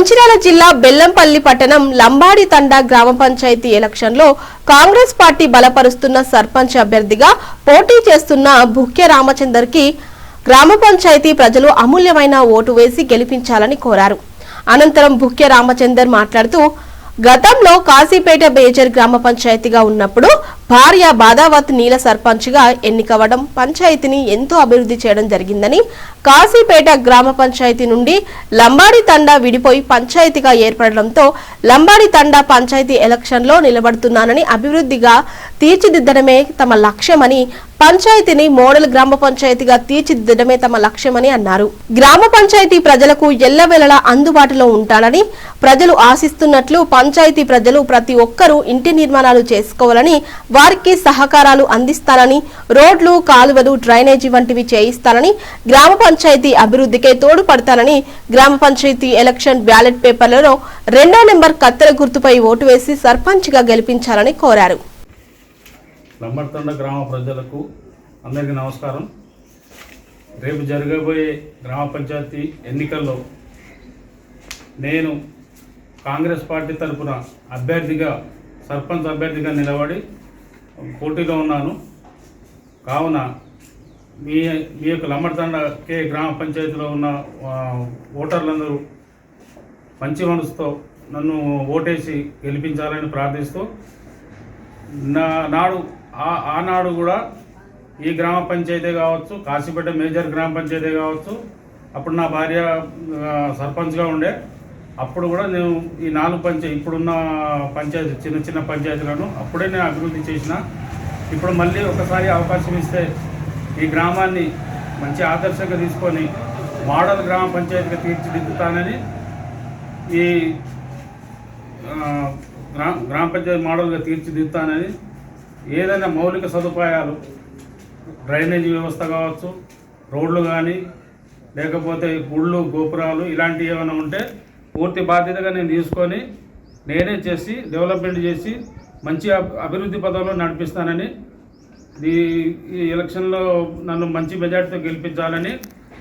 మంచిర్యాల జిల్లా బెల్లంపల్లి పట్టణం లంబాడి తండా గ్రామ పంచాయతీ ఎలక్షన్లో కాంగ్రెస్ పార్టీ బలపరుస్తున్న సర్పంచ్ అభ్యర్థిగా పోటీ చేస్తున్న భుక్య రామచందర్కి గ్రామ పంచాయతీ ప్రజలు అమూల్యమైన ఓటు వేసి గెలిపించాలని కోరారు. అనంతరం భుక్య రామచందర్ మాట్లాడుతూ గతంలో కాశీపేట బేజర్ గ్రామ పంచాయతీగా ఉన్నప్పుడు భార్య బాదావత్ నీల సర్పంచ్గా ఎన్నికవడం పంచాయతీని ఎంతో అభివృద్ధి చేయడం జరిగిందని, కాశీపేట గ్రామ పంచాయతీ నుండి లంబాడి తండా విడిపోయి పంచాయతీగా ఏర్పడడంతో లంబాడి తండా పంచాయతీ ఎలక్షన్లో నిలబడుతున్నానని, అభివృద్ధిగా తీర్చిదిద్దడమే తమ లక్ష్యమని, పంచాయతీని మోడల్ గ్రామ పంచాయతీగా తీర్చిదిద్దడమే తమ లక్ష్యమని అన్నారు. గ్రామ పంచాయతీ ప్రజలకు ఎల్లవేళలా అందుబాటులో ఉంటానని, ప్రజలు ఆశిస్తున్నట్లు పంచాయతీ ప్రజలు ప్రతి ఒక్కరూ ఇంటి నిర్మాణాలు చేసుకోవాలని, వారికి సహకారాలు అందిస్తానని, రోడ్లు, కాలువలు, డ్రైనేజీ వంటివి చేయిస్తానని, గ్రామ పంచాయతీ అభివృద్ధికే తోడ్పడతానని, గ్రామ పంచాయతీ ఎలక్షన్ బ్యాలెట్ పేపర్లలో 2వ నెంబర్ కత్తెర గుర్తుపై ఓటు వేసి సర్పంచ్గా గెలిపించాలని కోరారు. లంబడితండ గ్రామ ప్రజలకు అందరికీ నమస్కారం. రేపు జరగబోయే గ్రామ పంచాయతీ ఎన్నికల్లో నేను కాంగ్రెస్ పార్టీ తరఫున సర్పంచ్ అభ్యర్థిగా నిలబడి పోటీలో ఉన్నాను. కావున మీ యొక్క లంబడితండ గ్రామ పంచాయతీలో ఉన్న ఓటర్లందరూ మంచి మనసుతో నన్ను ఓటేసి గెలిపించాలని ప్రార్థిస్తూ, ఆనాడు కూడా ఈ గ్రామ పంచాయతీ కావచ్చు, కాశీపేట మేజర్ గ్రామ పంచాయతీ కావచ్చు, అప్పుడు నా భార్య సర్పంచ్గా ఉండే, అప్పుడు కూడా నేను ఈ 4 ఇప్పుడున్న పంచాయతీ చిన్న పంచాయతీలను అప్పుడే నేను అభివృద్ధి చేసిన. ఇప్పుడు మళ్ళీ ఒకసారి అవకాశం ఇస్తే ఈ గ్రామాన్ని మంచి ఆదర్శంగా తీసుకొని మోడల్ గ్రామ పంచాయతీగా తీర్చిదిద్దుతానని, ఈ గ్రామ పంచాయతీ మోడల్గా తీర్చిదిద్దుతానని, ఏదైనా మౌలిక సదుపాయాలు, డ్రైనేజీ వ్యవస్థ కావచ్చు, రోడ్లు కానీ, లేకపోతే గుళ్ళు, గోపురాలు ఇలాంటివి ఏమైనా ఉంటే పూర్తి బాధ్యతగా నేను తీసుకొని నేనే చేసి డెవలప్మెంట్ చేసి మంచి అభివృద్ధి పదంలో నడిపిస్తానని, ఈ ఎలక్షన్లో నన్ను మంచి మెజార్టీతో గెలిపించాలని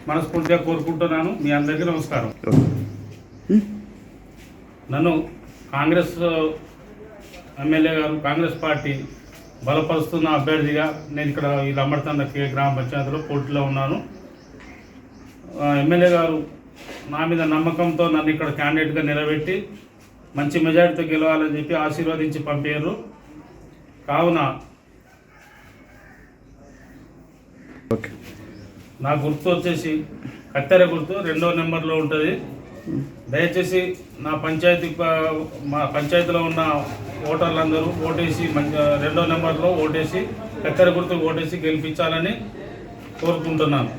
మనస్ఫూర్తిగా కోరుకుంటున్నాను. మీ అందరికీ నమస్కారం. నన్ను కాంగ్రెస్ ఎమ్మెల్యే గారు, కాంగ్రెస్ పార్టీ బలపరుస్తున్న అభ్యర్థిగా నేను ఇక్కడ ఈ లంబడితండ గ్రామ పంచాయతీలో పోటీలో ఉన్నాను. ఎమ్మెల్యే గారు నా మీద నమ్మకంతో నన్ను ఇక్కడ క్యాండిడేట్గా నిలబెట్టి మంచి మెజారిటీతో గెలవాలని చెప్పి ఆశీర్వదించి పంపారు. కావున నా గుర్తు వచ్చేసి కత్తెర గుర్తు 2వ నెంబర్లో ఉంటుంది. దయచేసి మా పంచాయతీలో ఉన్న ఓటర్లందరూ ఓటేసి 2వ నెంబర్లో ఓటేసి కత్తెర గుర్తు ఓటేసి గెలిపించాలని కోరుకుంటున్నాను.